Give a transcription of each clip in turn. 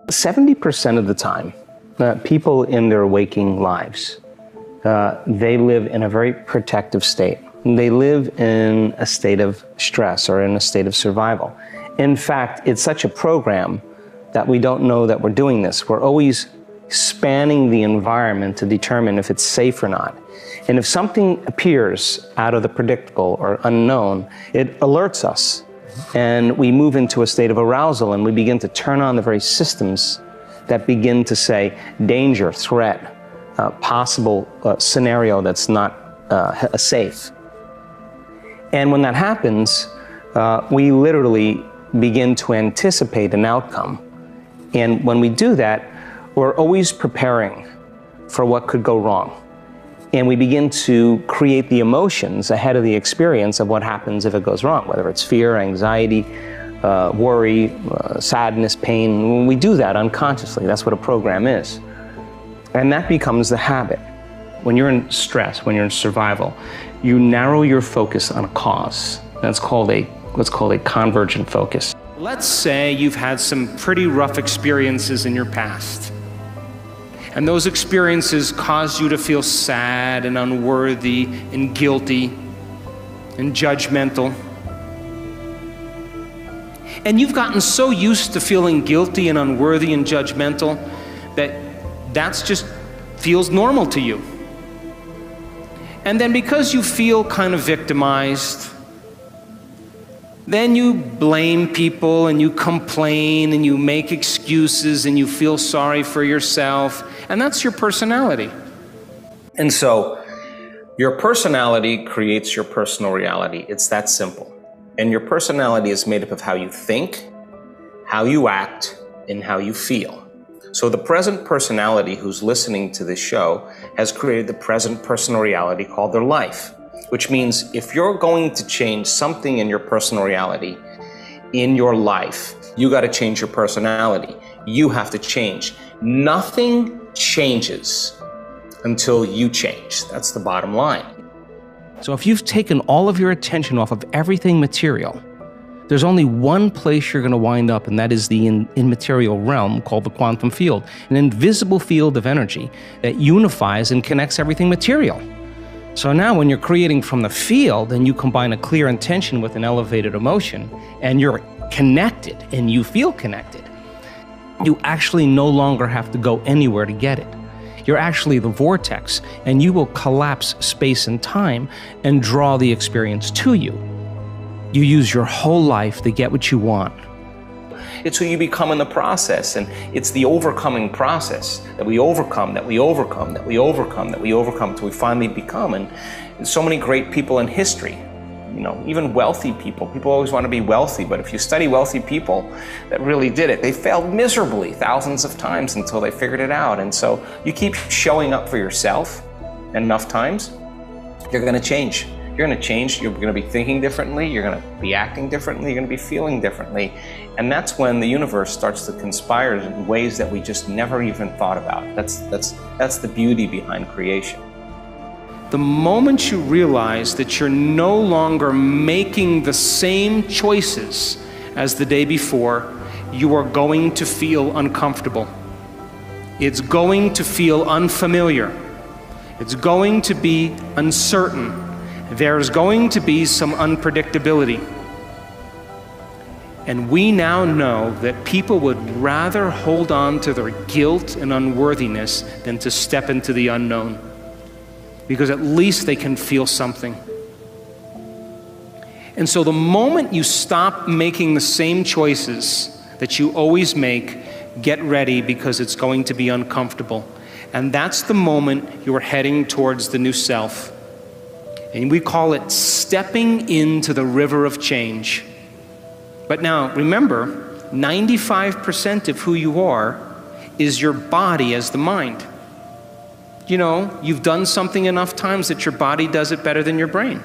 70% of the time, people in their waking lives, they live in a very protective state. They live in a state of stress or in a state of survival. In fact, it's such a program that we don't know that we're doing this. We're always spanning the environment to determine if it's safe or not. And if something appears out of the predictable or unknown, it alerts us. And we move into a state of arousal and we begin to turn on the very systems that begin to say danger, threat, possible scenario that's not safe. And when that happens, we literally begin to anticipate an outcome. And when we do that, we're always preparing for what could go wrong. And we begin to create the emotions ahead of the experience of what happens if it goes wrong, whether it's fear, anxiety, worry, sadness, pain. We do that unconsciously. That's what a program is. And that becomes the habit. When you're in stress, when you're in survival, you narrow your focus on a cause. That's called what's called a convergent focus. Let's say you've had some pretty rough experiences in your past. And those experiences caused you to feel sad and unworthy and guilty and judgmental. And you've gotten so used to feeling guilty and unworthy and judgmental that's just feels normal to you. And then because you feel kind of victimized, then you blame people and you complain and you make excuses and you feel sorry for yourself, and that's your personality. And so your personality creates your personal reality. It's that simple. And your personality is made up of how you think, how you act, and how you feel. So the present personality who's listening to this show has created the present personal reality called their life. Which means if you're going to change something in your personal reality, in your life, you got to change your personality. You have to change. Nothing changes until you change. That's the bottom line. So if you've taken all of your attention off of everything material, there's only one place you're going to wind up, and that is the immaterial realm called the quantum field, an invisible field of energy that unifies and connects everything material. So now when you're creating from the field and you combine a clear intention with an elevated emotion and you're connected and you feel connected, you actually no longer have to go anywhere to get it. You're actually the vortex and you will collapse space and time and draw the experience to you. You use your whole life to get what you want. It's who you become in the process, and it's the overcoming process that we overcome, that we overcome, that we overcome, that we overcome till we finally become. And so many great people in history, you know, even wealthy people. People always want to be wealthy, but if you study wealthy people that really did it, they failed miserably thousands of times until they figured it out. And so you keep showing up for yourself enough times, you're going to change. You're going to change, you're going to be thinking differently, you're going to be acting differently, you're going to be feeling differently. And that's when the universe starts to conspire in ways that we just never even thought about. That's the beauty behind creation. The moment you realize that you're no longer making the same choices as the day before, you are going to feel uncomfortable. It's going to feel unfamiliar. It's going to be uncertain. There's going to be some unpredictability. And we now know that people would rather hold on to their guilt and unworthiness than to step into the unknown, because at least they can feel something. And so the moment you stop making the same choices that you always make, get ready, because it's going to be uncomfortable. And that's the moment you're heading towards the new self. And we call it stepping into the river of change. But now, remember, 95% of who you are is your body as the mind. You know, you've done something enough times that your body does it better than your brain.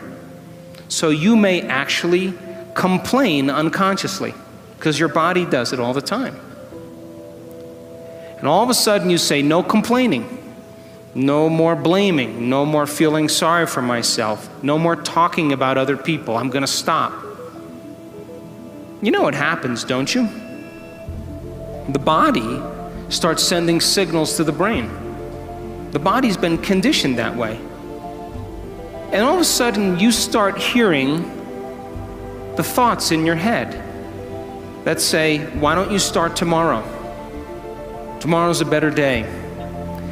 So you may actually complain unconsciously because your body does it all the time. And all of a sudden you say, no complaining. No more blaming, no more feeling sorry for myself, no more talking about other people. I'm going to stop. You know what happens, don't you? the body starts sending signals to the brain. The body's been conditioned that way. And all of a sudden, you start hearing the thoughts in your head that say, why don't you start tomorrow? Tomorrow's a better day.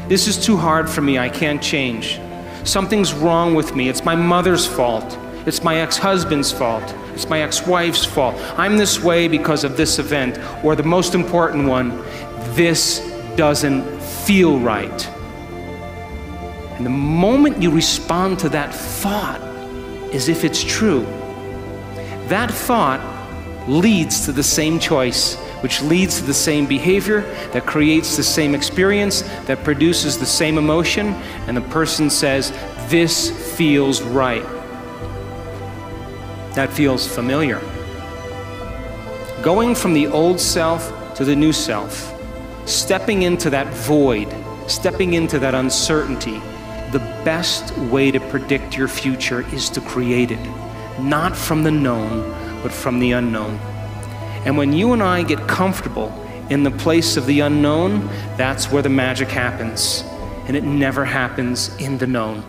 This is too hard for me, I can't change. Something's wrong with me, it's my mother's fault. It's my ex-husband's fault. It's my ex-wife's fault. I'm this way because of this event. Or the most important one, this doesn't feel right. And the moment you respond to that thought as if it's true, that thought leads to the same choice, which leads to the same behavior, that creates the same experience, that produces the same emotion, and the person says, this feels right. That feels familiar. Going from the old self to the new self, stepping into that void, stepping into that uncertainty, the best way to predict your future is to create it, not from the known, but from the unknown. And when you and I get comfortable in the place of the unknown, that's where the magic happens. And it never happens in the known.